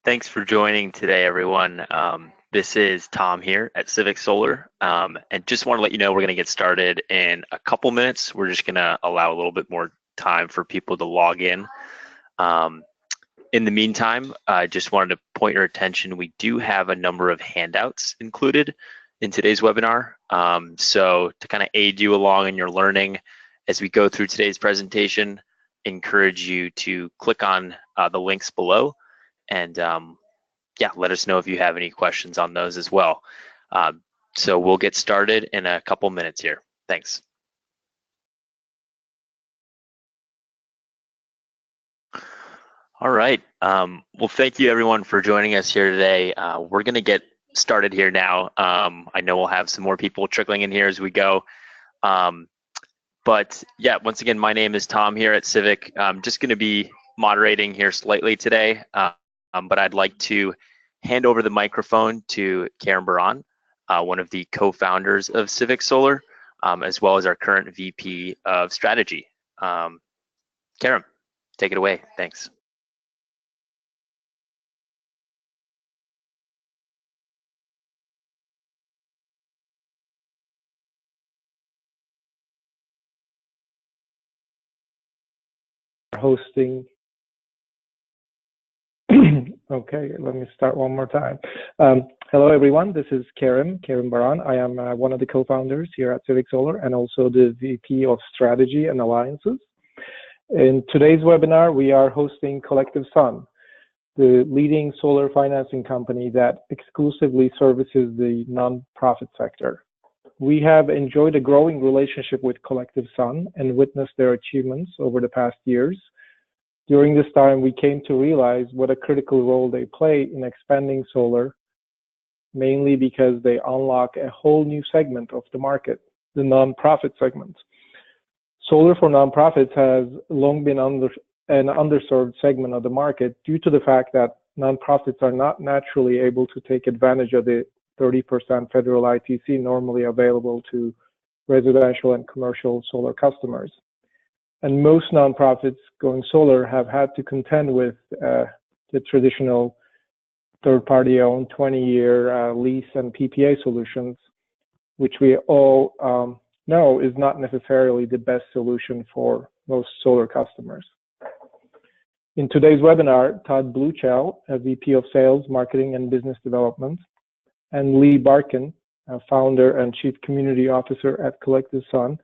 Thanks for joining today, everyone. This is Tom here at CivicSolar, and just want to let you know we're going to get started in a couple minutes. We're just going to allow a little bit more time for people to log in. In the meantime, I just wanted to point your attention, we do have a number of handouts included in today's webinar. So to kind of aid you along in your learning as we go through today's presentation, encourage you to click on the links below and yeah, let us know if you have any questions on those as well. So we'll get started in a couple minutes here. Thanks. All right. Well, thank you everyone for joining us here today. We're going to get started here now. I know we'll have some more people trickling in here as we go. But yeah, once again, my name is Tom here at Civic. I'm just going to be moderating here slightly today, but I'd like to hand over the microphone to Karen Baran, one of the co-founders of CivicSolar, as well as our current VP of Strategy. Karen, take it away. Thanks. Hosting. Okay, let me start one more time. Hello everyone, this is Karen Baran. I am one of the co-founders here at CivicSolar and also the VP of Strategy and Alliances. In today's webinar, we are hosting CollectiveSun, the leading solar financing company that exclusively services the nonprofit sector. We have enjoyed a growing relationship with CollectiveSun and witnessed their achievements over the past years. During this time, we came to realize what a critical role they play in expanding solar, mainly because they unlock a whole new segment of the market, the nonprofit segment. Solar for nonprofits has long been an underserved segment of the market due to the fact that nonprofits are not naturally able to take advantage of the 30% federal ITC normally available to residential and commercial solar customers. And most nonprofits going solar have had to contend with the traditional third-party owned 20-year lease and PPA solutions, which we all know is not necessarily the best solution for most solar customers. In today's webinar, Todd Bluchel, a VP of Sales, Marketing, and Business Development, and Lee Barkin, a founder and Chief Community Officer at CollectiveSun,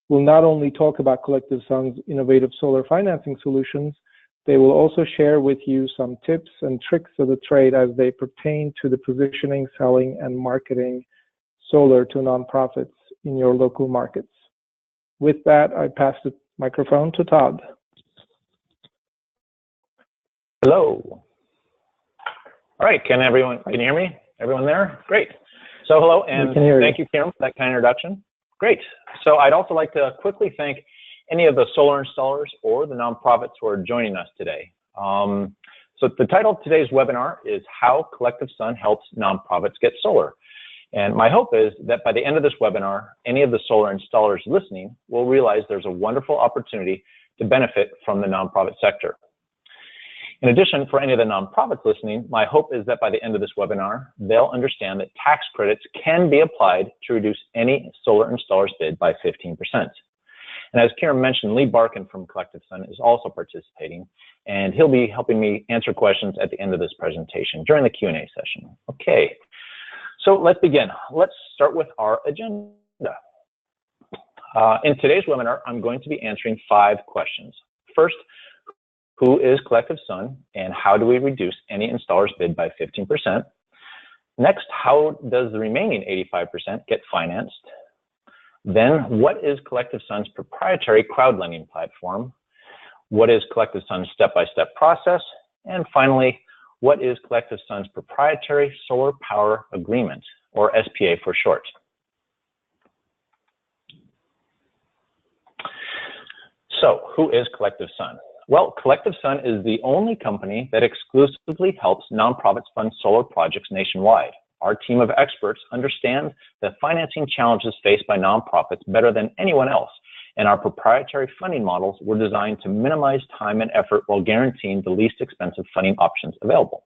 will not only talk about CollectiveSun's innovative solar financing solutions, they will also share with you some tips and tricks of the trade as they pertain to the positioning, selling, and marketing solar to nonprofits in your local markets. With that, I pass the microphone to Todd. Hello. All right, can you hear me? Everyone there? Great. So hello, and thank you, Karen, for that kind introduction. Great. So I'd also like to quickly thank any of the solar installers or the nonprofits who are joining us today. So the title of today's webinar is How CollectiveSun Helps Nonprofits Get Solar. And my hope is that by the end of this webinar, any of the solar installers listening will realize there's a wonderful opportunity to benefit from the nonprofit sector. In addition, for any of the nonprofits listening, my hope is that by the end of this webinar, they'll understand that tax credits can be applied to reduce any solar installer's bid by 15%. And as Karen mentioned, Lee Barkin from CollectiveSun is also participating, and he'll be helping me answer questions at the end of this presentation during the Q&A session. Okay, so let's begin. Let's start with our agenda. In today's webinar, I'm going to be answering 5 questions. First, who is CollectiveSun and how do we reduce any installer's bid by 15%? Next, how does the remaining 85% get financed? Then, what is CollectiveSun's proprietary crowd lending platform? What is CollectiveSun's step-by-step process? And finally, what is CollectiveSun's proprietary solar power agreement, or SPA for short? So, who is CollectiveSun? Well, CollectiveSun is the only company that exclusively helps nonprofits fund solar projects nationwide. Our team of experts understands the financing challenges faced by nonprofits better than anyone else, and our proprietary funding models were designed to minimize time and effort while guaranteeing the least expensive funding options available.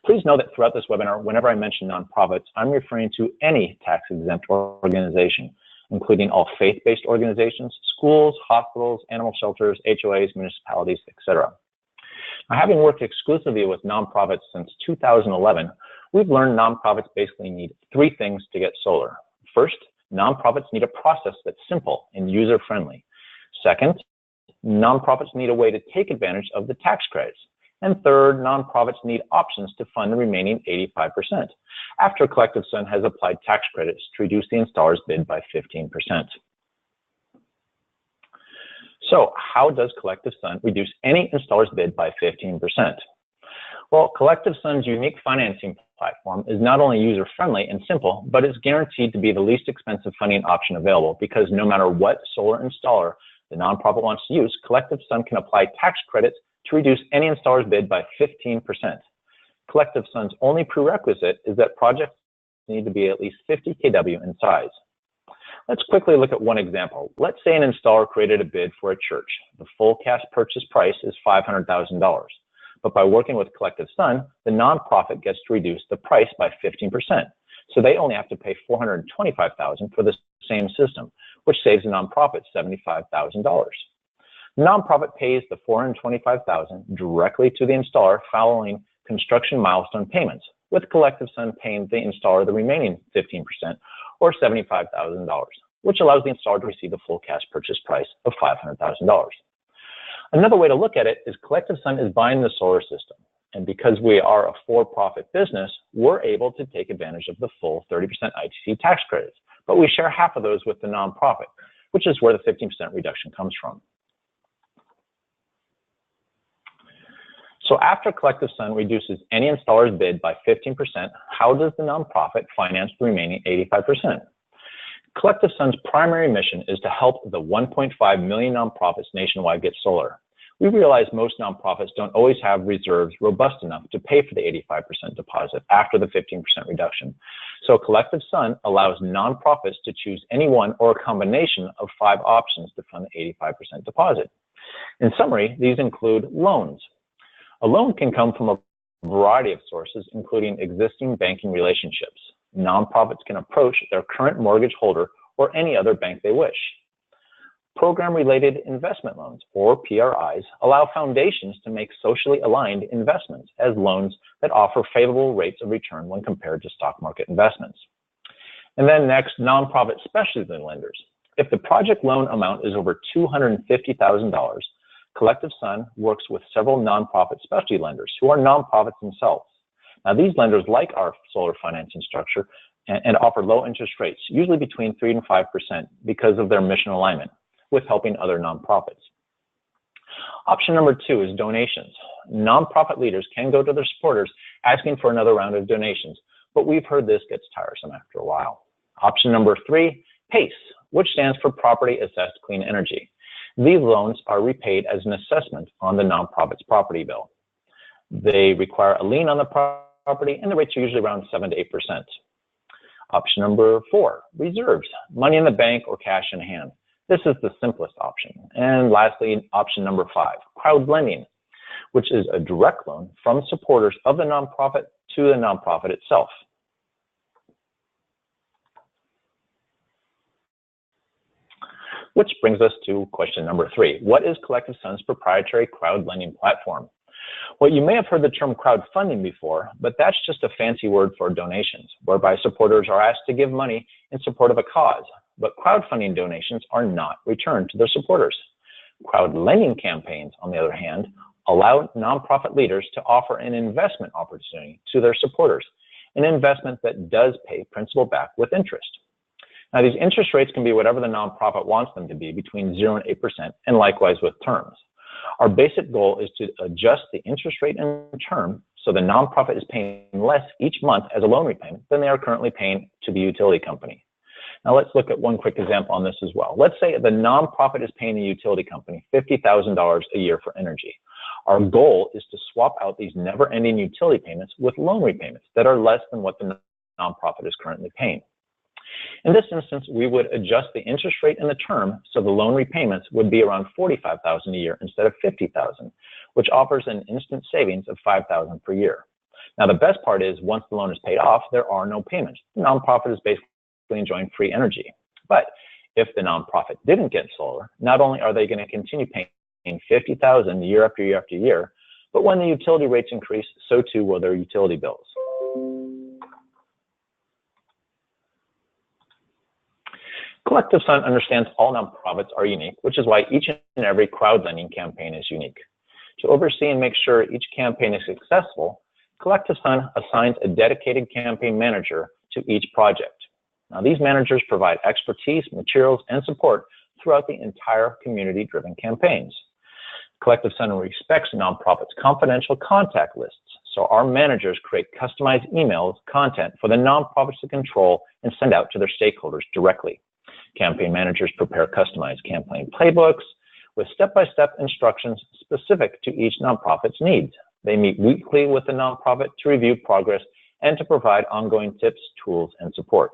Please know that throughout this webinar, whenever I mention nonprofits, I'm referring to any tax-exempt organization, including all faith-based organizations, schools, hospitals, animal shelters, HOAs, municipalities, etc. Now, having worked exclusively with nonprofits since 2011, we've learned nonprofits basically need three things to get solar. First, nonprofits need a process that's simple and user-friendly. Second, nonprofits need a way to take advantage of the tax credits. And third, nonprofits need options to fund the remaining 85%, after CollectiveSun has applied tax credits to reduce the installer's bid by 15%. So how does CollectiveSun reduce any installer's bid by 15%? Well, CollectiveSun's unique financing platform is not only user-friendly and simple, but it's guaranteed to be the least expensive funding option available, because no matter what solar installer the nonprofit wants to use, CollectiveSun can apply tax credits to reduce any installer's bid by 15%. CollectiveSun's only prerequisite is that projects need to be at least 50 kW in size. Let's quickly look at one example. Let's say an installer created a bid for a church. The full cash purchase price is $500,000. But by working with CollectiveSun, the nonprofit gets to reduce the price by 15%. So they only have to pay $425,000 for the same system, which saves the nonprofit $75,000. The nonprofit pays the $425,000 directly to the installer following construction milestone payments, with CollectiveSun paying the installer the remaining 15%, or $75,000, which allows the installer to receive the full cash purchase price of $500,000. Another way to look at it is CollectiveSun is buying the solar system, and because we are a for-profit business, we're able to take advantage of the full 30% ITC tax credits, but we share half of those with the nonprofit, which is where the 15% reduction comes from. So after CollectiveSun reduces any installer's bid by 15%, how does the nonprofit finance the remaining 85%? CollectiveSun's primary mission is to help the 1.5 million nonprofits nationwide get solar. We realize most nonprofits don't always have reserves robust enough to pay for the 85% deposit after the 15% reduction. So CollectiveSun allows nonprofits to choose any one or a combination of 5 options to fund the 85% deposit. In summary, these include loans. A loan can come from a variety of sources, including existing banking relationships. Nonprofits can approach their current mortgage holder or any other bank they wish. Program-related investment loans, or PRIs, allow foundations to make socially aligned investments as loans that offer favorable rates of return when compared to stock market investments. And then next, nonprofit specialty lenders. If the project loan amount is over $250,000, CollectiveSun works with several nonprofit specialty lenders who are nonprofits themselves. Now, these lenders like our solar financing structure and offer low interest rates, usually between 3 and 5%, because of their mission alignment with helping other nonprofits. Option number 2 is donations. Nonprofit leaders can go to their supporters asking for another round of donations, but we've heard this gets tiresome after a while. Option number 3, PACE, which stands for Property Assessed Clean Energy. These loans are repaid as an assessment on the nonprofit's property bill. They require a lien on the property, and the rates are usually around 7 to 8%. Option number 4, reserves, money in the bank or cash in hand. This is the simplest option. And lastly, option number 5, crowd lending, which is a direct loan from supporters of the nonprofit to the nonprofit itself. Which brings us to question number 3. What is CollectiveSun's proprietary crowd lending platform? Well, you may have heard the term crowdfunding before, but that's just a fancy word for donations, whereby supporters are asked to give money in support of a cause. But crowdfunding donations are not returned to their supporters. Crowd lending campaigns, on the other hand, allow nonprofit leaders to offer an investment opportunity to their supporters, an investment that does pay principal back with interest. Now, these interest rates can be whatever the nonprofit wants them to be, between 0 and 8%, and likewise with terms. Our basic goal is to adjust the interest rate and term so the nonprofit is paying less each month as a loan repayment than they are currently paying to the utility company. Now, let's look at one quick example on this as well. Let's say the nonprofit is paying the utility company $50,000 a year for energy. Our goal is to swap out these never-ending utility payments with loan repayments that are less than what the nonprofit is currently paying. In this instance, we would adjust the interest rate and the term so the loan repayments would be around $45,000 a year instead of $50,000, which offers an instant savings of $5,000 per year. Now, the best part is once the loan is paid off, there are no payments. The nonprofit is basically enjoying free energy. But if the nonprofit didn't get solar, not only are they going to continue paying $50,000 year after year after year, but when the utility rates increase, so too will their utility bills. CollectiveSun understands all nonprofits are unique, which is why each and every crowdlending campaign is unique. To oversee and make sure each campaign is successful, CollectiveSun assigns a dedicated campaign manager to each project. Now, these managers provide expertise, materials, and support throughout the entire community-driven campaigns. CollectiveSun respects nonprofits' confidential contact lists, so our managers create customized emails content for the nonprofits to control and send out to their stakeholders directly. Campaign managers prepare customized campaign playbooks with step-by-step instructions specific to each nonprofit's needs. They meet weekly with the nonprofit to review progress and to provide ongoing tips, tools, and support.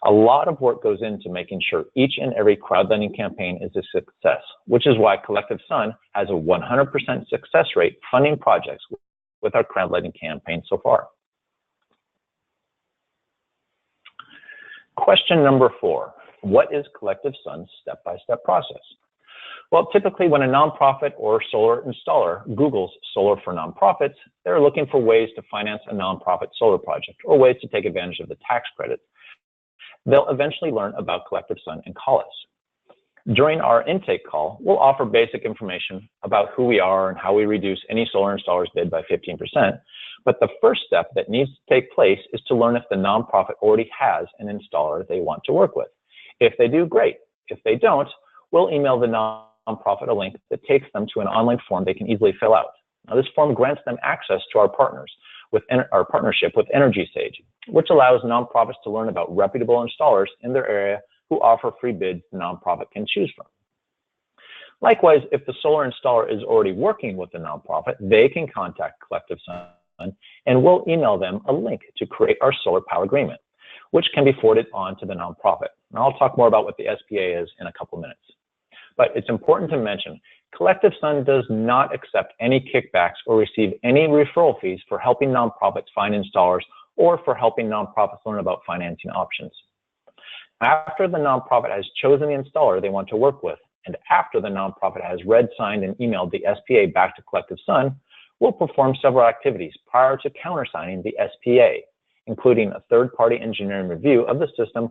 A lot of work goes into making sure each and every crowdlending campaign is a success, which is why CollectiveSun has a 100% success rate funding projects with our crowdlending campaign so far. Question number 4. What is CollectiveSun's step-by-step process? Well, typically when a nonprofit or solar installer Googles solar for nonprofits, they're looking for ways to finance a nonprofit solar project or ways to take advantage of the tax credit. They'll eventually learn about CollectiveSun and call us. During our intake call, we'll offer basic information about who we are and how we reduce any solar installer's bid by 15%. But the first step that needs to take place is to learn if the nonprofit already has an installer they want to work with. If they do, great. If they don't, we'll email the nonprofit a link that takes them to an online form they can easily fill out. Now, this form grants them access to our our partnership with EnergySage, which allows nonprofits to learn about reputable installers in their area who offer free bids the nonprofit can choose from. Likewise, if the solar installer is already working with the nonprofit, they can contact CollectiveSun and we'll email them a link to create our solar power agreement, which can be forwarded on to the nonprofit. And I'll talk more about what the SPA is in a couple minutes. But it's important to mention, CollectiveSun does not accept any kickbacks or receive any referral fees for helping nonprofits find installers or for helping nonprofits learn about financing options. After the nonprofit has chosen the installer they want to work with, and after the nonprofit has read, signed, and emailed the SPA back to CollectiveSun, we'll perform several activities prior to countersigning the SPA, including a third-party engineering review of the system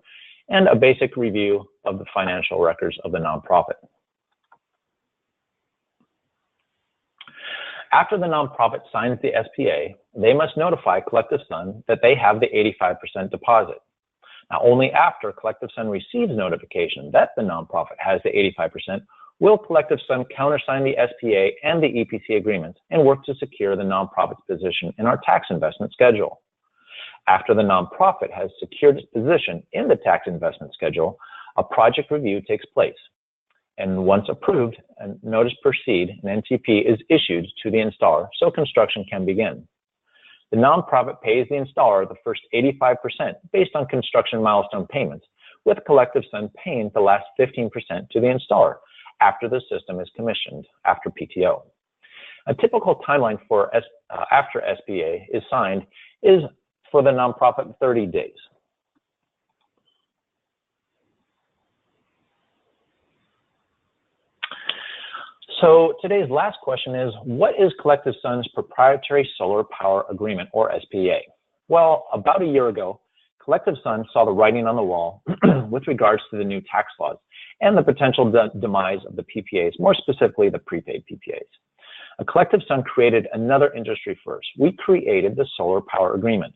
and a basic review of the financial records of the nonprofit. After the nonprofit signs the SPA, they must notify CollectiveSun that they have the 85% deposit. Now, only after CollectiveSun receives notification that the nonprofit has the 85%, will CollectiveSun countersign the SPA and the EPC agreements and work to secure the nonprofit's position in our tax investment schedule. After the nonprofit has secured its position in the tax investment schedule, a project review takes place. And once approved, a notice to proceed, an NTP, is issued to the installer so construction can begin. The nonprofit pays the installer the first 85% based on construction milestone payments, with CollectiveSun paying the last 15% to the installer after the system is commissioned after PTO. A typical timeline for after SPA is signed is for the nonprofit 30 days. So today's last question is, what is CollectiveSun's proprietary solar power agreement, or SPA? Well, about a year ago, CollectiveSun saw the writing on the wall with regards to the new tax laws and the potential demise of the PPAs, more specifically the prepaid PPAs. CollectiveSun created another industry first. We created the solar power agreement,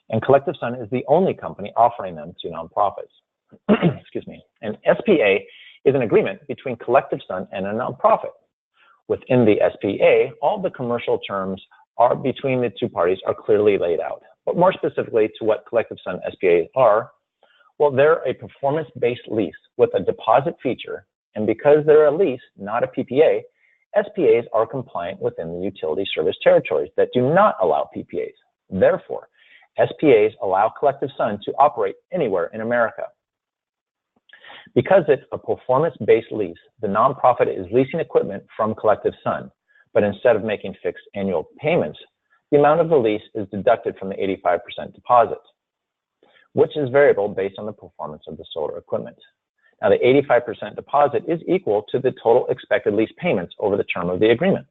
and CollectiveSun is the only company offering them to nonprofits. Excuse me. An SPA is an agreement between CollectiveSun and a nonprofit. Within the SPA, all the commercial terms between the two parties are clearly laid out. But more specifically to what CollectiveSun SPAs are, well, they're a performance-based lease with a deposit feature, and because they're a lease, not a PPA, SPAs are compliant within the utility service territories that do not allow PPAs. Therefore, SPAs allow CollectiveSun to operate anywhere in America. Because it's a performance-based lease, the nonprofit is leasing equipment from CollectiveSun, but instead of making fixed annual payments, the amount of the lease is deducted from the 85% deposit, which is variable based on the performance of the solar equipment. Now, the 85% deposit is equal to the total expected lease payments over the term of the agreement.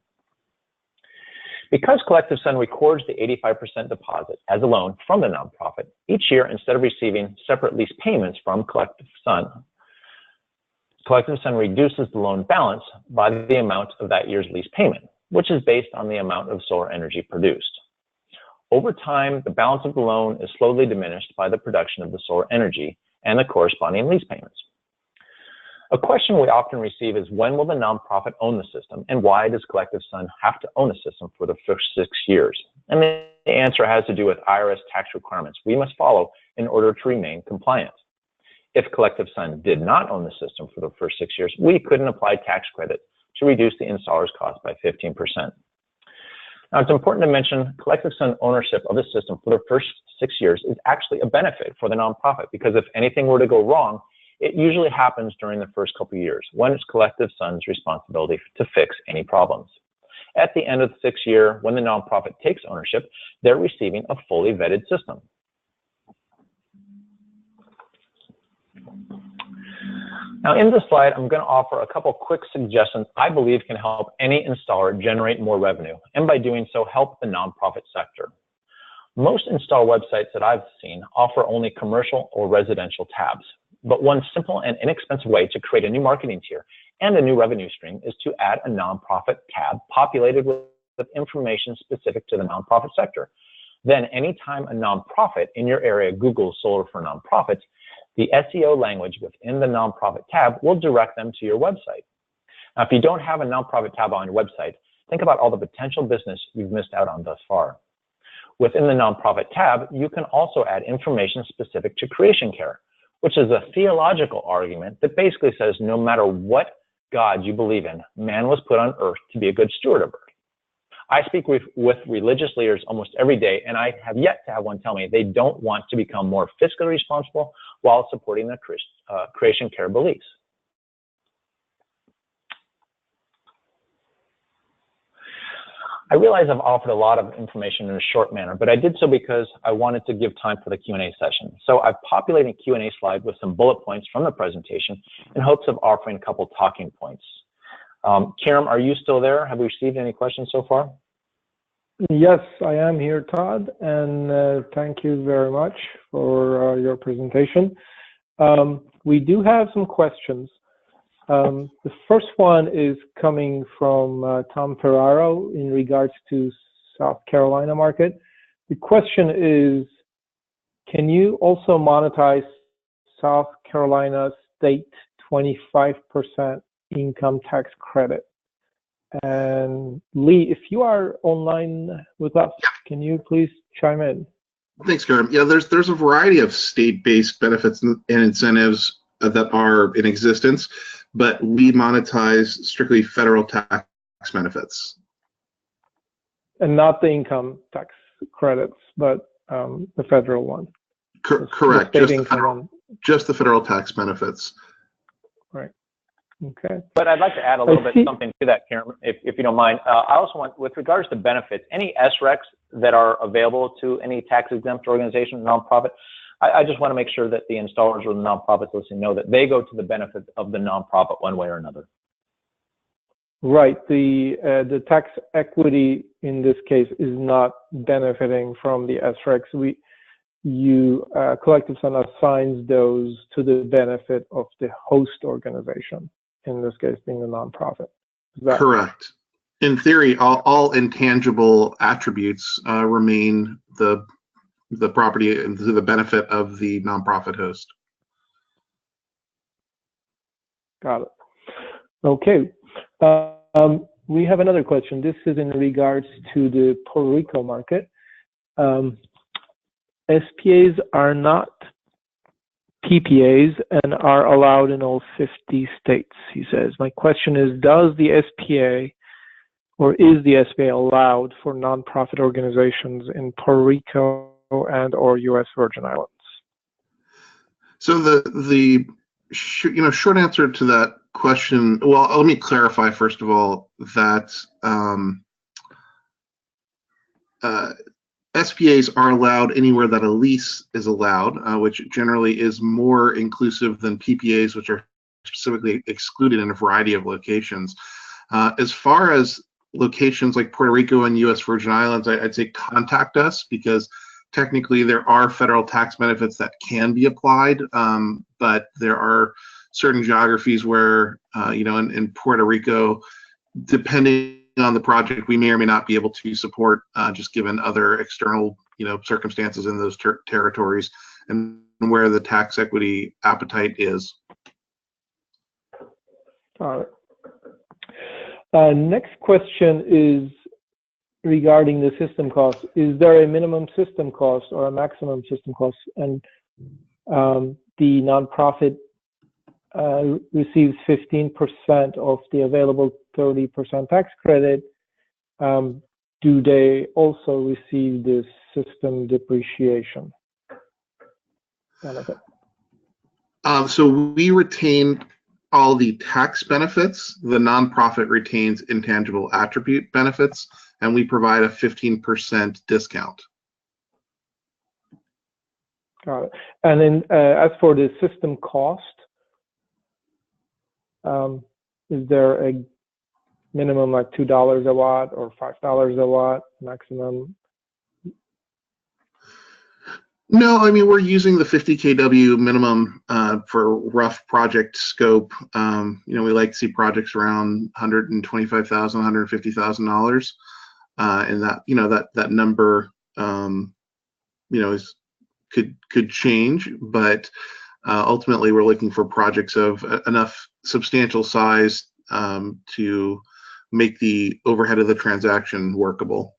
Because CollectiveSun records the 85% deposit as a loan from the nonprofit, each year, instead of receiving separate lease payments from CollectiveSun reduces the loan balance by the amount of that year's lease payment, which is based on the amount of solar energy produced. Over time, the balance of the loan is slowly diminished by the production of the solar energy and the corresponding lease payments. A question we often receive is, when will the nonprofit own the system, and why does CollectiveSun have to own the system for the first 6 years? And the answer has to do with IRS tax requirements we must follow in order to remain compliant. If CollectiveSun did not own the system for the first 6 years, we couldn't apply tax credit to reduce the installer's cost by 15%. Now, it's important to mention CollectiveSun ownership of the system for the first 6 years is actually a benefit for the nonprofit, because if anything were to go wrong, it usually happens during the first couple of years, when it's CollectiveSun's responsibility to fix any problems. At the end of the 6th year, when the nonprofit takes ownership, they're receiving a fully vetted system. Now, in this slide, I'm going to offer a couple quick suggestions I believe can help any installer generate more revenue, and by doing so, help the nonprofit sector. Most install websites that I've seen offer only commercial or residential tabs. But one simple and inexpensive way to create a new marketing tier and a new revenue stream is to add a nonprofit tab populated with information specific to the nonprofit sector. Then anytime a nonprofit in your area Googles solar for nonprofits, the SEO language within the nonprofit tab will direct them to your website. Now, if you don't have a nonprofit tab on your website, think about all the potential business you've missed out on thus far. Within the nonprofit tab, you can also add information specific to creation care, which is a theological argument that basically says no matter what God you believe in, man was put on earth to be a good steward of earth. I speak with religious leaders almost every day, and I have yet to have one tell me they don't want to become more fiscally responsible while supporting their creation care beliefs. I realize I've offered a lot of information in a short manner, but I did so because I wanted to give time for the Q&A session. So I've populated a Q&A slide with some bullet points from the presentation in hopes of offering a couple talking points. Kiram, are you still there? Have we received any questions so far? Yes, I am here, Todd, and thank you very much for your presentation. We do have some questions. The first one is coming from Tom Ferraro in regards to South Carolina market. The question is, can you also monetize South Carolina state 25% income tax credit? And Lee, if you are online with us, can you please chime in? Thanks, Karen. Yeah, there's a variety of state-based benefits and incentives that are in existence, but we monetize strictly federal tax benefits. And not the income tax credits, but the federal one. Correct. Just the federal tax benefits. Right. Okay. But I'd like to add a little bit something to that, Karen, if you don't mind. I also want, with regards to benefits, any SRECs that are available to any tax-exempt organization, nonprofit, I just want to make sure that the installers or the nonprofits listening know that they go to the benefit of the nonprofit one way or another. Right. The tax equity in this case is not benefiting from the SRECs. CollectiveSun assigns those to the benefit of the host organization, in this case being the nonprofit. Correct. In theory, all intangible attributes remain the property and to the benefit of the nonprofit host. Got it. Okay. We have another question. This is in regards to the Puerto Rico market. SPAs are not PPAs and are allowed in all 50 states, he says. My question is, does the SPA or is the SPA allowed for nonprofit organizations in Puerto Rico and or U.S. Virgin Islands? So the short answer to that question, well, let me clarify first of all that SPAs are allowed anywhere that a lease is allowed, which generally is more inclusive than PPAs, which are specifically excluded in a variety of locations. As far as locations like Puerto Rico and U.S. Virgin Islands, I'd say contact us, because technically there are federal tax benefits that can be applied, but there are certain geographies where, in Puerto Rico, depending on the project, we may or may not be able to support, just given other external, circumstances in those territories and where the tax equity appetite is. All right. Next question is regarding the system cost. Is there a minimum system cost or a maximum system cost? And the nonprofit receives 15% of the available 30% tax credit. Do they also receive this system depreciation benefit? So we retain all the tax benefits. The nonprofit retains intangible attribute benefits, and we provide a 15% discount. Got it. And then as for the system cost, is there a minimum like $2 a watt or $5 a watt maximum? No, I mean, we're using the 50 kW minimum for rough project scope. We like to see projects around $125,000, $150,000, and that number, could change, but ultimately we're looking for projects of enough substantial size to make the overhead of the transaction workable.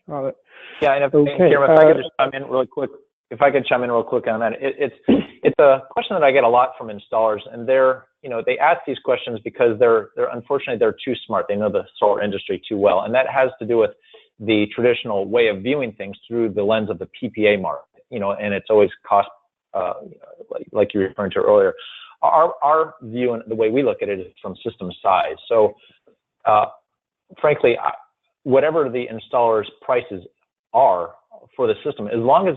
Got it. Yeah, and Karen, if I could just chime in real quick. If I could chime in real quick on that, it's a question that I get a lot from installers, and they ask these questions because they're unfortunately they're too smart. They know the solar industry too well, and that has to do with the traditional way of viewing things through the lens of the PPA market. And it's always cost, like you were referring to earlier. Our view and the way we look at it is from system size. So, frankly, whatever the installer's prices are for the system, as long as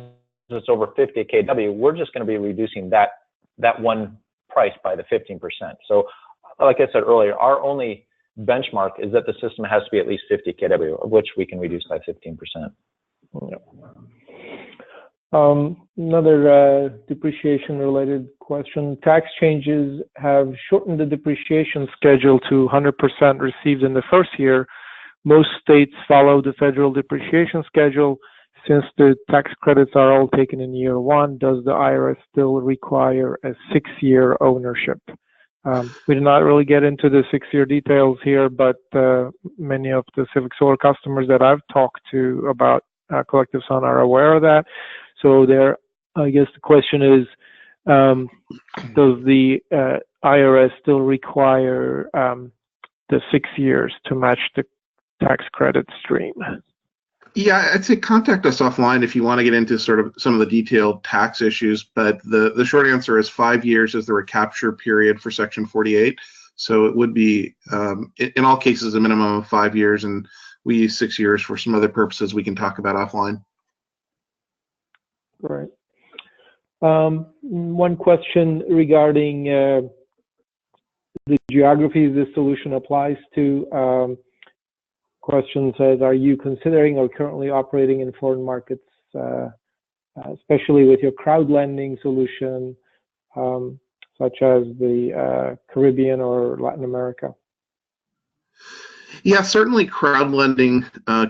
it's over 50 kW, we're just going to be reducing that one price by the 15%. So, like I said earlier, our only benchmark is that the system has to be at least 50 kW, of which we can reduce by 15%. Yeah. Another depreciation-related question. Tax changes have shortened the depreciation schedule to 100% received in the first year. Most states follow the federal depreciation schedule. Since the tax credits are all taken in year one, does the IRS still require a 6-year ownership? We did not really get into the 6-year details here, but many of the CivicSolar customers that I've talked to about CollectiveSun are aware of that. So I guess the question is, does the IRS still require the 6 years to match the tax credit stream? Yeah, I'd say contact us offline if you want to get into sort of some of the detailed tax issues, but the short answer is 5 years is the recapture period for Section 48. So it would be, in all cases, a minimum of 5 years, and we use 6 years for some other purposes we can talk about offline. Right. One question regarding the geographies this solution applies to. Question says, are you considering or currently operating in foreign markets, especially with your crowd lending solution, such as the Caribbean or Latin America? Yeah, certainly crowd lending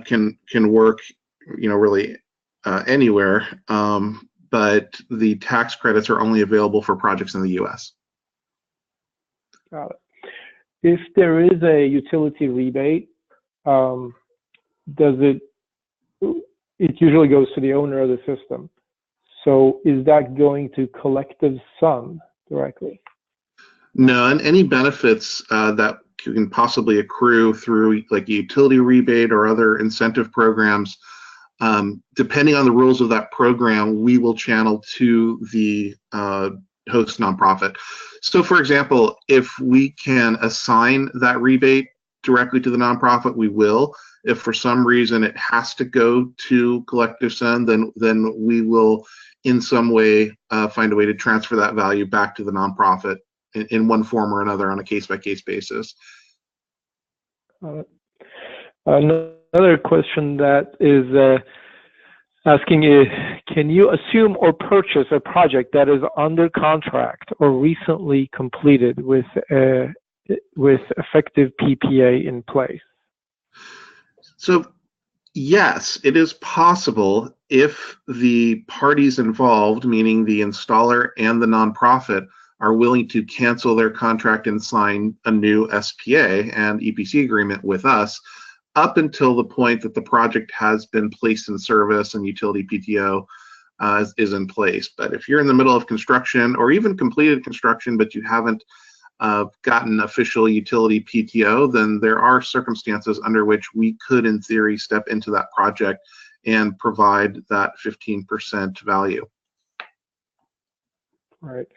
can work, really anywhere, but the tax credits are only available for projects in the U.S. Got it. If there is a utility rebate, it usually goes to the owner of the system. So is that going to CollectiveSun directly? No, and any benefits that can possibly accrue through like a utility rebate or other incentive programs, depending on the rules of that program, we will channel to the host nonprofit. So for example, if we can assign that rebate directly to the nonprofit, we will. If for some reason it has to go to CollectiveSun, then we will in some way find a way to transfer that value back to the nonprofit in one form or another on a case-by-case basis. Another question that is asking is, can you assume or purchase a project that is under contract or recently completed with effective PPA in place? So yes, it is possible if the parties involved, meaning the installer and the nonprofit, are willing to cancel their contract and sign a new SPA and EPC agreement with us up until the point that the project has been placed in service and utility PTO is in place. But if you're in the middle of construction or even completed construction, but you haven't gotten official utility PTO, then there are circumstances under which we could, in theory, step into that project and provide that 15% value. All right.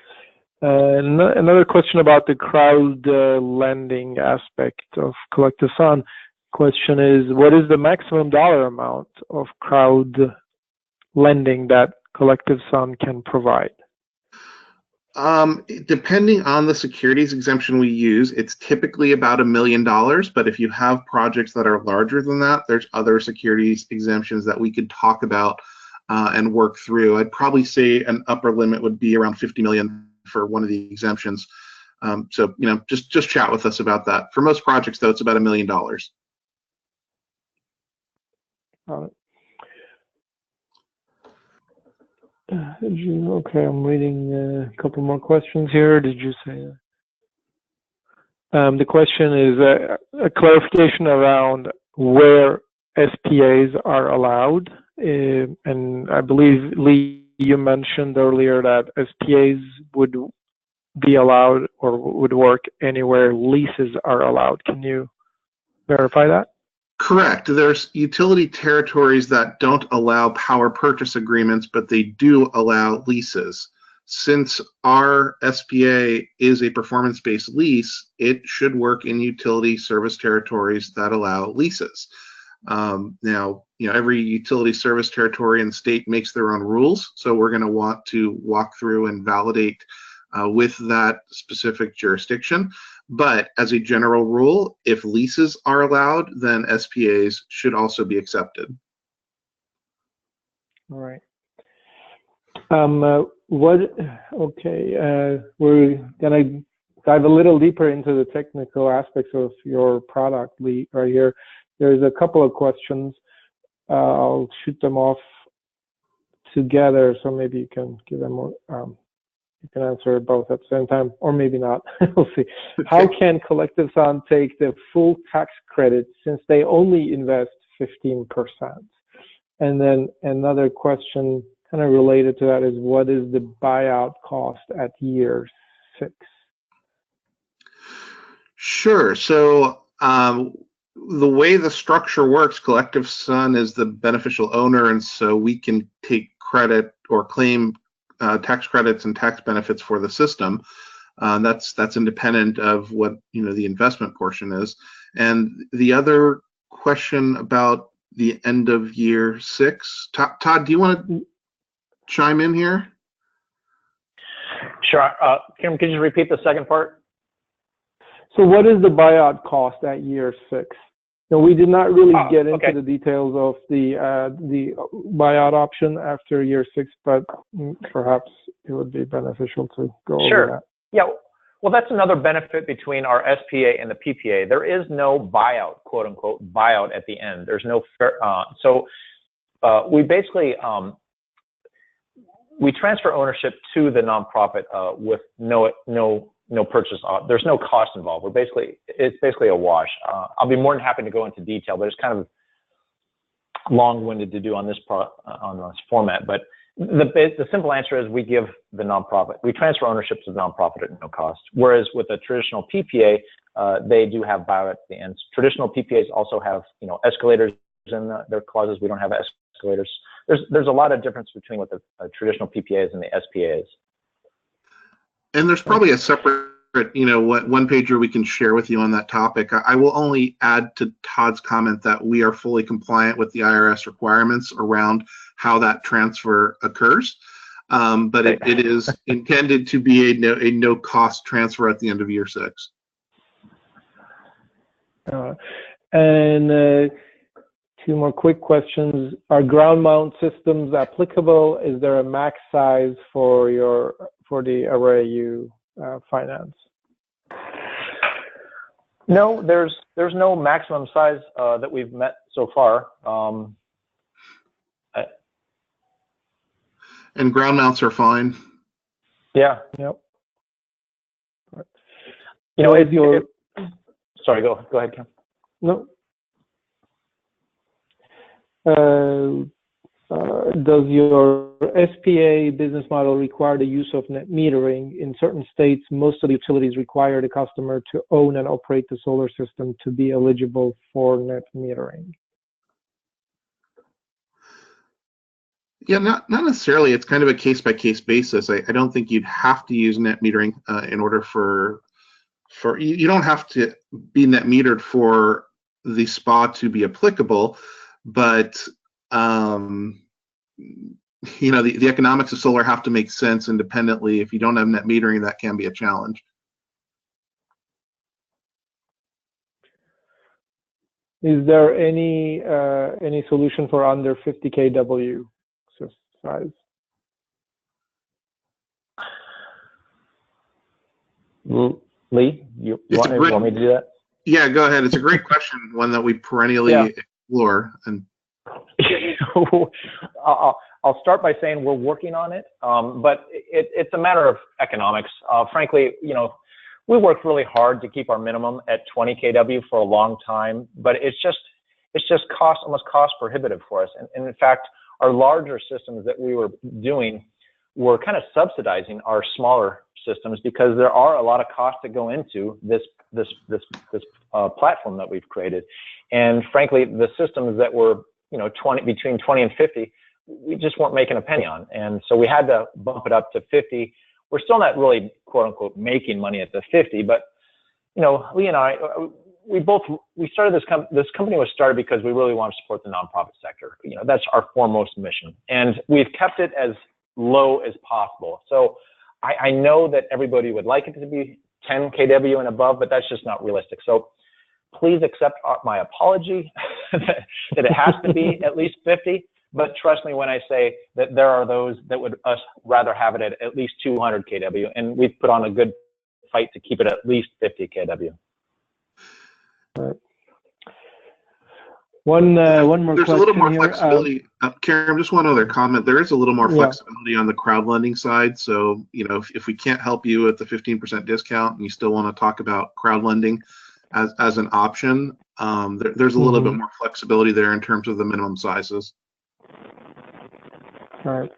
Another question about the crowd lending aspect of CollectiveSun. Question is, what is the maximum dollar amount of crowd lending that CollectiveSun can provide? Depending on the securities exemption we use, it's typically about $1 million, but if you have projects that are larger than that, there's other securities exemptions that we could talk about and work through. I'd probably say an upper limit would be around 50 million for one of the exemptions. So, you know, just chat with us about that. For most projects, though, it's about $1 million. Okay, I'm reading a couple more questions here. Did you say? The question is a clarification around where SPAs are allowed. And I believe, Lee, you mentioned earlier that SPAs would be allowed or would work anywhere leases are allowed. Can you verify that? Correct. There's utility territories that don't allow power purchase agreements, but they do allow leases. Since our SPA is a performance-based lease, it should work in utility service territories that allow leases. Now, you know, every utility service territory and state makes their own rules, so we're going to want to walk through and validate with that specific jurisdiction. But as a general rule, if leases are allowed, then SPAs should also be accepted. All right. We're gonna dive a little deeper into the technical aspects of your product, Lee, right here. There's a couple of questions. I'll shoot them off together, so maybe you can give them more. You can answer both at the same time, or maybe not. We'll see. How can CollectiveSun take the full tax credit since they only invest 15%? And then another question kind of related to that is, what is the buyout cost at year 6? Sure. So the way the structure works, CollectiveSun is the beneficial owner, and so we can take credit or claim tax credits and tax benefits for the system. That's independent of what, you know, the investment portion is. And the other question about the end of year 6, Todd, do you want to chime in here? Sure. Kim, could you repeat the second part? So what is the buyout cost at year 6? No, we did not really get into the details of the buyout option after year 6, but perhaps it would be beneficial to go over that. Yeah. Well, that's another benefit between our SPA and the PPA. There is no buyout, quote unquote, buyout at the end. There's no fair. We basically we transfer ownership to the nonprofit with no purchase. There's no cost involved. It's basically a wash. I'll be more than happy to go into detail, but it's kind of long-winded to do on this format. But the simple answer is we give the nonprofit, we transfer ownership to the nonprofit at no cost. Whereas with a traditional PPA, they do have buyout at the end. Traditional PPAs also have, you know, escalators in their clauses. We don't have escalators. There's a lot of difference between what the traditional PPAs and the SPAs. And there's probably a separate what one pager we can share with you on that topic. I will only add to Todd's comment that we are fully compliant with the IRS requirements around how that transfer occurs. But it is intended to be a no cost transfer at the end of year 6. And 2 more quick questions. Are ground mount systems applicable? Is there a max size for the array you finance? No, there's no maximum size that we've met so far. And ground mounts are fine. Yeah. Yep. Sorry, go ahead, Kim. No. Does your SPA business model require the use of net metering? In certain states, most of the utilities require the customer to own and operate the solar system to be eligible for net metering. Yeah, not necessarily. It's kind of a case-by-case basis. I don't think you'd have to use net metering in order for you don't have to be net metered for the SPA to be applicable, but the economics of solar have to make sense independently. If you don't have net metering, that can be a challenge. Is there any solution for under 50 kW size? Lee, you want me to do that? Yeah, go ahead. It's a great question, one that we perennially explore. And I'll start by saying we're working on it, but it's a matter of economics. Frankly, we worked really hard to keep our minimum at 20 kW for a long time, but it's just almost cost prohibitive for us. And in fact, our larger systems that we were doing were kind of subsidizing our smaller systems because there are a lot of costs that go into this platform that we've created. And frankly, the systems that were between 20 and 50, we just weren't making a penny on. And so we had to bump it up to 50. We're still not really, quote unquote, making money at the 50, but Lee and I, we started this company was started because we really want to support the nonprofit sector. That's our foremost mission, and we've kept it as low as possible. So I know that everybody would like it to be 10 kW and above, but that's just not realistic. So please accept my apology that it has to be at least 50. But trust me when I say that there are those that would rather have it at least 200 kW, and we've put on a good fight to keep it at least 50 kW. Right. One more There's question. A little more here. flexibility. Karen, just one other comment. There is a little more flexibility on the crowd lending side. So, if we can't help you at the 15% discount and you still want to talk about crowd lending as an option, there's a little bit more flexibility there in terms of the minimum sizes. All right.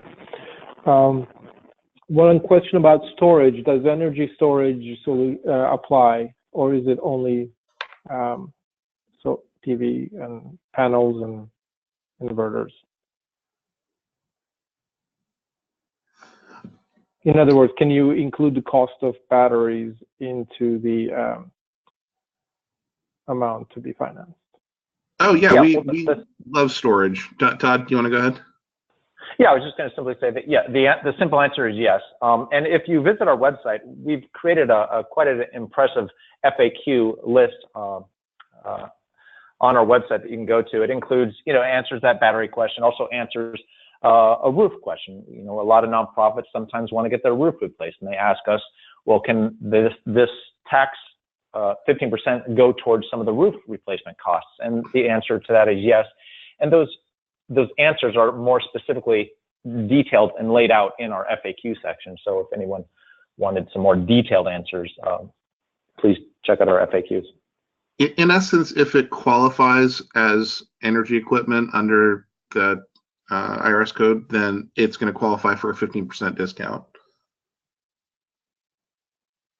One question about storage. Does energy storage apply, or is it only PV and panels and inverters? In other words, can you include the cost of batteries into the amount to be financed? Oh yeah, we love storage. Todd, do you want to go ahead? Yeah, I was just going to simply say that, the simple answer is yes. And if you visit our website, we've created quite an impressive FAQ list on our website that you can go to. It includes, answers that battery question, also answers a roof question. A lot of nonprofits sometimes want to get their roof replaced, and they ask us, well, can this tax 15% go towards some of the roof replacement costs? And the answer to that is yes. And those answers are more specifically detailed and laid out in our FAQ section. So if anyone wanted some more detailed answers, please check out our FAQs. In essence, if it qualifies as energy equipment under the IRS code, then it's going to qualify for a 15% discount.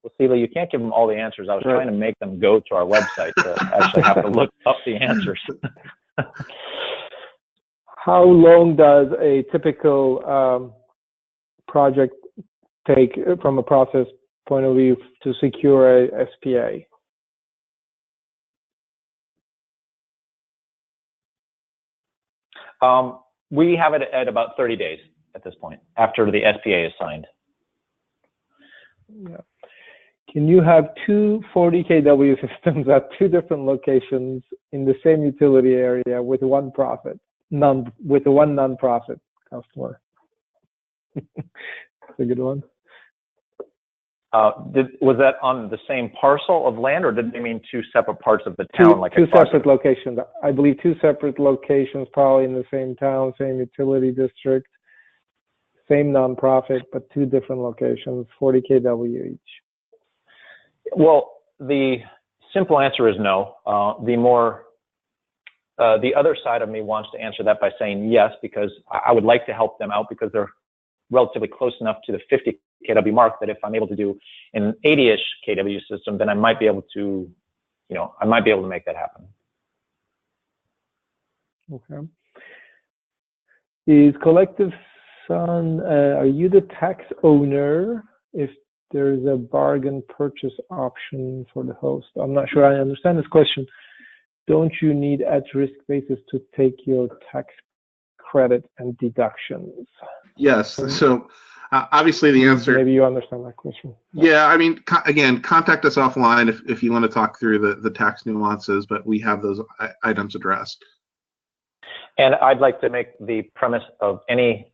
Well, Celia, you can't give them all the answers. I was trying to make them go to our website to actually have to look up the answers. How long does a typical project take from a process point of view to secure a SPA? We have it at about 30 days at this point, after the SPA is signed. Yeah. Can you have two 40 kW systems at two different locations in the same utility area with one profit, with one non-profit customer? That's a good one. Was that on the same parcel of land, or did they mean two separate parts of the town? Two separate locations. I believe two separate locations, probably in the same town, same utility district, same nonprofit, but two different locations, 40 kW each. Well, the simple answer is no. The other side of me wants to answer that by saying yes, because I would like to help them out because they're relatively close enough to the 50 kW mark that if I'm able to do an 80-ish kW system, then I might be able to, I might be able to make that happen. Okay. Is CollectiveSun, are you the tax owner if there's a bargain purchase option for the host? I'm not sure I understand this question. Don't you need at-risk basis to take your tax credit and deductions? Yes. So obviously the answer. Maybe you understand that question. Yeah. I mean, again, contact us offline if you want to talk through the tax nuances, but we have those items addressed. And I'd like to make the premise of any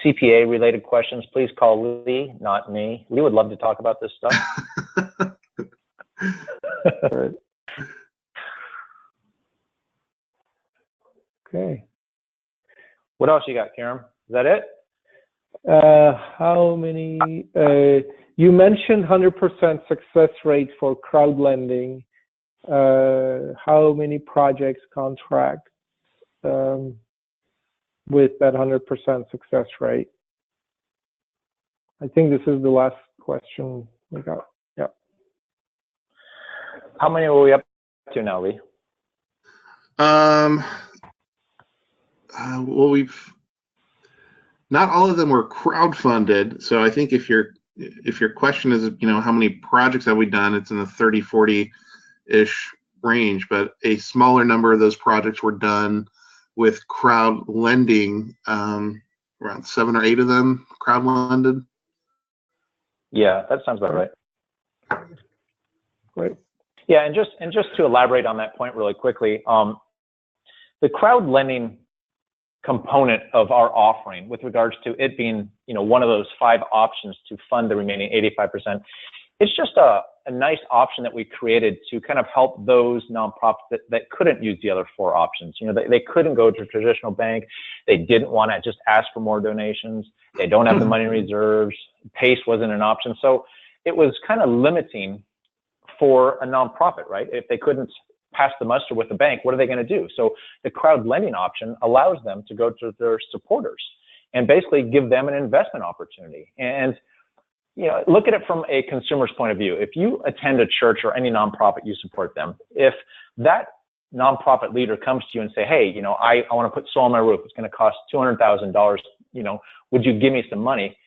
CPA related questions, please call Lee, not me. Lee would love to talk about this stuff. Right. Okay. What else you got, Karen? Is that it? How many, you mentioned 100% success rate for crowd lending. How many projects contract with that 100% success rate? I think this is the last question we got. Yeah. How many are we up to now, Lee? Well, not all of them were crowdfunded. So I think if your question is, how many projects have we done, it's in the 30, 40-ish range, but a smaller number of those projects were done with crowd lending, around 7 or 8 of them crowd lended. Yeah, that sounds about right. Great. Yeah, and just to elaborate on that point really quickly, the crowd lending component of our offering with regards to it being, one of those 5 options to fund the remaining 85%, it's just a nice option that we created to kind of help those nonprofits that couldn't use the other 4 options. They couldn't go to a traditional bank. They didn't want to just ask for more donations. They don't have the money reserves. PACE wasn't an option. So it was kind of limiting for a nonprofit, right? If they couldn't pass the muster with the bank, what are they going to do? So the crowd lending option allows them to go to their supporters and basically give them an investment opportunity. And look at it from a consumer's point of view. If you attend a church or any nonprofit, you support them. If that nonprofit leader comes to you and say, hey, I want to put solar on my roof. It's going to cost $200,000. Would you give me some money?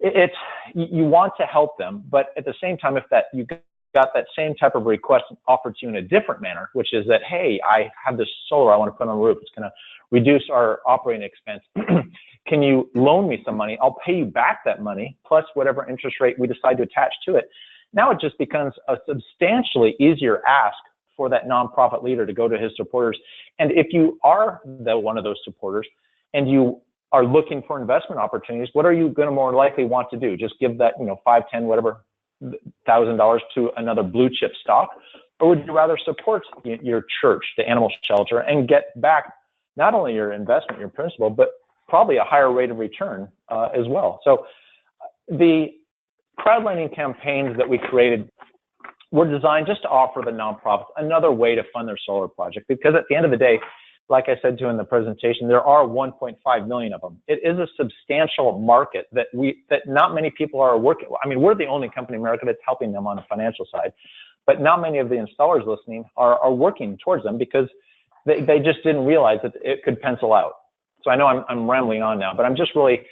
You want to help them, but at the same time, if you got that same type of request offered to you in a different manner, which is that, hey, I have this solar I want to put on the roof. It's going to reduce our operating expense. Can you loan me some money? I'll pay you back that money plus whatever interest rate we decide to attach to it. Now it just becomes a substantially easier ask for that nonprofit leader to go to his supporters. And if you are one of those supporters and you are looking for investment opportunities, what are you going to more likely want to do? Just give that, 5, 10, whatever, $1,000 to another blue chip stock? Or would you rather support your church, the animal shelter, and get back not only your investment, your principal, but probably a higher rate of return as well? So the crowd lending campaigns that we created were designed just to offer the nonprofits another way to fund their solar project, because at the end of the day, like I said to you in the presentation, there are 1.5 million of them. It is a substantial market that not many people are working. I mean, we're the only company in America that's helping them on the financial side, but not many of the installers listening are working towards them because they just didn't realize that it could pencil out. So I know I'm rambling on now, but I'm just really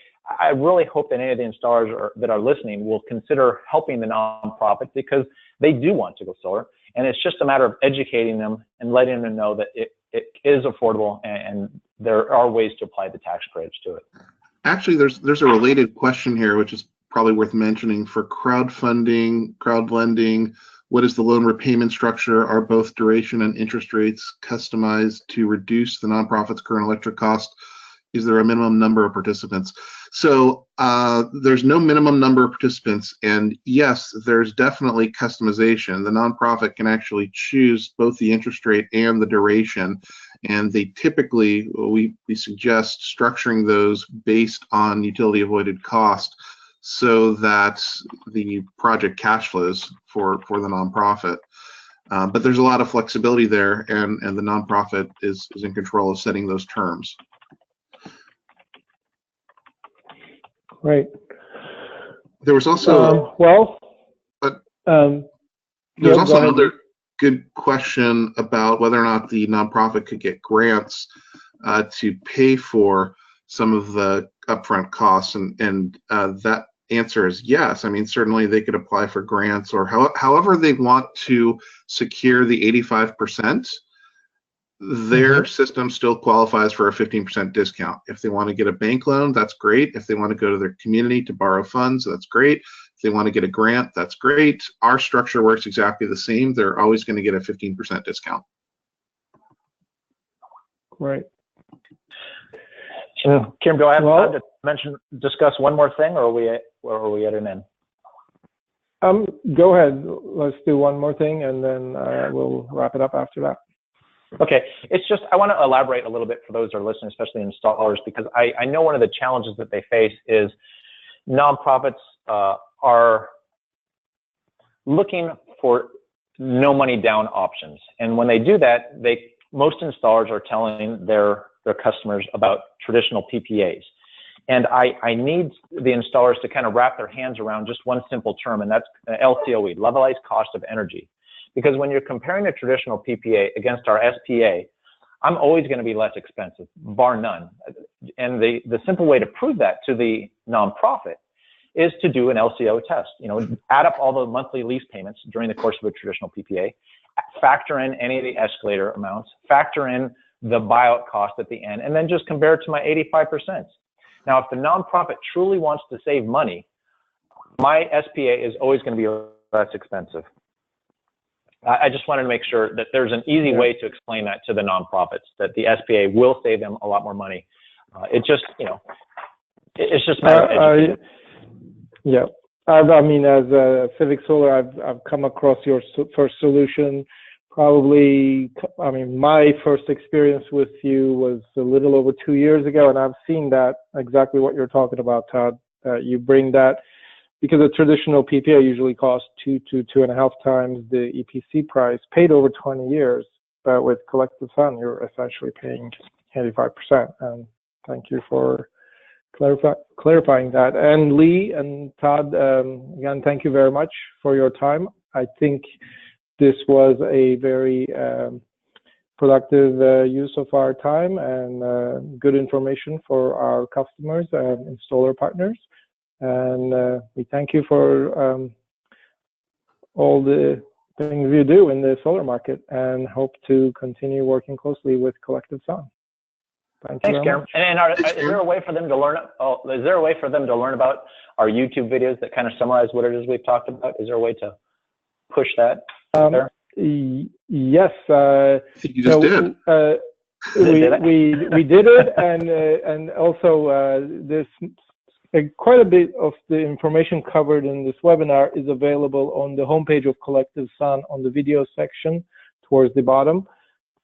I really hope that any of the installers that are listening will consider helping the nonprofits, because they do want to go solar. And it's just a matter of educating them and letting them know that it is affordable, and there are ways to apply the tax credits to it. Actually, there's a related question here, which is probably worth mentioning. For crowdfunding, crowd lending, what is the loan repayment structure? Are both duration and interest rates customized to reduce the nonprofit's current electric cost? Is there a minimum number of participants? So there's no minimum number of participants, and yes, there's definitely customization. The nonprofit can actually choose both the interest rate and the duration, and they typically, we suggest structuring those based on utility avoided cost, so that the project cash flows for the nonprofit. But there's a lot of flexibility there, and the nonprofit is in control of setting those terms. Right. There was also there's also another good question about whether or not the nonprofit could get grants to pay for some of the upfront costs, and that answer is yes. I mean, certainly they could apply for grants, or however they want to secure the 85%. Their system still qualifies for a 15% discount. If they want to get a bank loan, that's great. If they want to go to their community to borrow funds, that's great. If they want to get a grant, that's great. Our structure works exactly the same. They're always going to get a 15% discount. Right. Kim, do I have time to discuss one more thing, or are we at an end? Go ahead. Let's do one more thing, and then we'll wrap it up after that. Okay, it's just, I want to elaborate a little bit for those that are listening, especially installers, because I know one of the challenges that they face is nonprofits are looking for no money down options. And when they do that, most installers are telling their customers about traditional PPAs. And I need the installers to kind of wrap their hands around just one simple term, and that's LCOE, levelized cost of energy. Because when you're comparing a traditional PPA against our SPA, I'm always going to be less expensive, bar none. And the simple way to prove that to the nonprofit is to do an LCO test. You know, add up all the monthly lease payments during the course of a traditional PPA, factor in any of the escalator amounts, factor in the buyout cost at the end, and then just compare it to my 85%. Now, if the nonprofit truly wants to save money, my SPA is always going to be less expensive. I just wanted to make sure that there's an easy way to explain that to the nonprofits, that the SPA will save them a lot more money. It just, you know, it's just a matter of education. Yeah. I mean, as CivicSolar, I've come across your first solution. Probably, I mean, my first experience with you was a little over 2 years ago, and I've seen that exactly what you're talking about, Todd. You bring that, because a traditional PPA usually costs 2 to 2.5 times the EPC price, paid over 20 years. But with CollectiveSun, you're essentially paying 85%. And thank you for clarifying that. And Lee and Todd, again, thank you very much for your time. I think this was a very productive use of our time, and good information for our customers and installer partners. And we thank you for all the things you do in the solar market, and hope to continue working closely with CollectiveSun. Thanks, Karen. And is there a way for them to learn? Is there a way for them to learn about our YouTube videos that kind of summarize what it is we've talked about? Is there a way to push that there? Yes. You just did. We did it, and also this. Quite a bit of the information covered in this webinar is available on the homepage of CollectiveSun on the video section towards the bottom.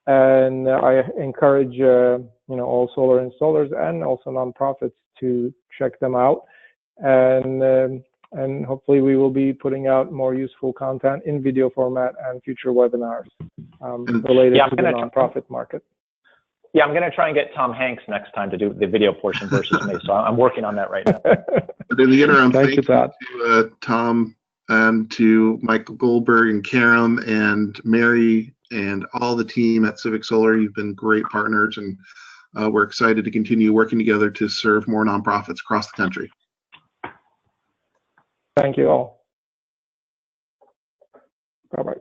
And I encourage all solar installers and also nonprofits to check them out. And hopefully we will be putting out more useful content in video format and future webinars related to the nonprofit market. Yeah, I'm going to try and get Tom Hanks next time to do the video portion versus me. So I'm working on that right now. But in the interim, thank you Todd. to Tom and to Michael Goldberg and Karen and Mary and all the team at CivicSolar. You've been great partners, and we're excited to continue working together to serve more nonprofits across the country. Thank you all. Bye-bye.